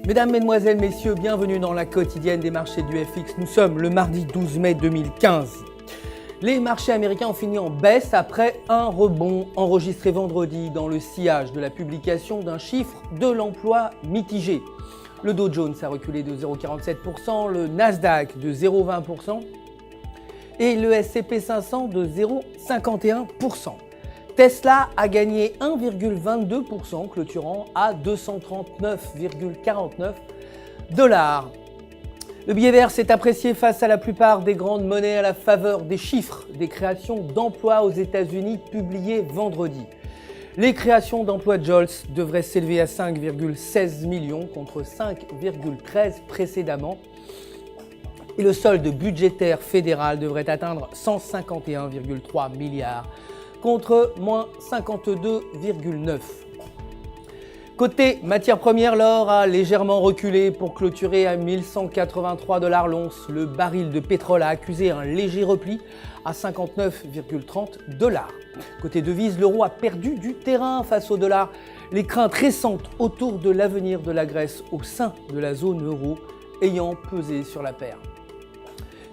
Mesdames, Mesdemoiselles, Messieurs, bienvenue dans la quotidienne des marchés du FX. Nous sommes le mardi 12 mai 2015. Les marchés américains ont fini en baisse après un rebond enregistré vendredi dans le sillage de la publication d'un chiffre de l'emploi mitigé. Le Dow Jones a reculé de 0,47%, le Nasdaq de 0,20% et le S&P 500 de 0,51%. Tesla a gagné 1,22%, clôturant à 239,49 $. Le billet vert s'est apprécié face à la plupart des grandes monnaies à la faveur des chiffres des créations d'emplois aux États-Unis publiés vendredi. Les créations d'emplois JOLTS devraient s'élever à 5,16 millions contre 5,13 précédemment. Et le solde budgétaire fédéral devrait atteindre 151,3 milliards contre moins 52,9. Côté matières premières, l'or a légèrement reculé pour clôturer à 1183 $ l'once. Le baril de pétrole a accusé un léger repli à 59,30 $. Côté devises, l'euro a perdu du terrain face au dollar. Les craintes récentes autour de l'avenir de la Grèce au sein de la zone euro ayant pesé sur la paire.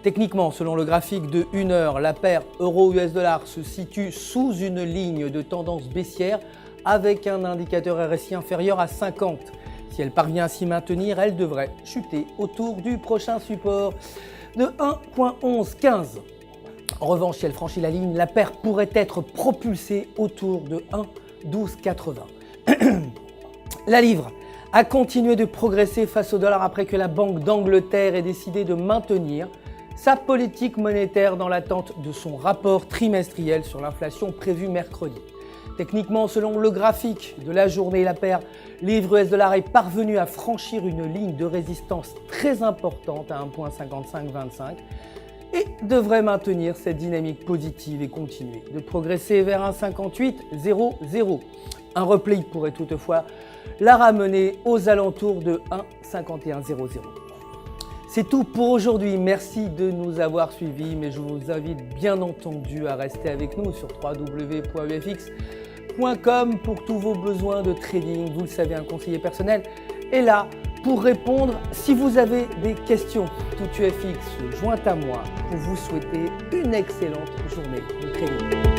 Techniquement, selon le graphique de 1 heure, la paire euro-US dollar se situe sous une ligne de tendance baissière avec un indicateur RSI inférieur à 50. Si elle parvient à s'y maintenir, elle devrait chuter autour du prochain support de 1,1115. En revanche, si elle franchit la ligne, la paire pourrait être propulsée autour de 1,1280. La livre a continué de progresser face au dollar après que la Banque d'Angleterre ait décidé de maintenir sa politique monétaire dans l'attente de son rapport trimestriel sur l'inflation prévu mercredi. Techniquement, selon le graphique de la journée, la paire livre-US dollar est parvenue à franchir une ligne de résistance très importante à 1,5525 et devrait maintenir cette dynamique positive et continuer de progresser vers 1,5800. Un repli pourrait toutefois la ramener aux alentours de 1,5100. C'est tout pour aujourd'hui. Merci de nous avoir suivis, mais je vous invite bien entendu à rester avec nous sur www.ufx.com pour tous vos besoins de trading. Vous le savez, un conseiller personnel est là pour répondre. Si vous avez des questions, tout UFX joint à moi pour vous souhaiter une excellente journée de trading.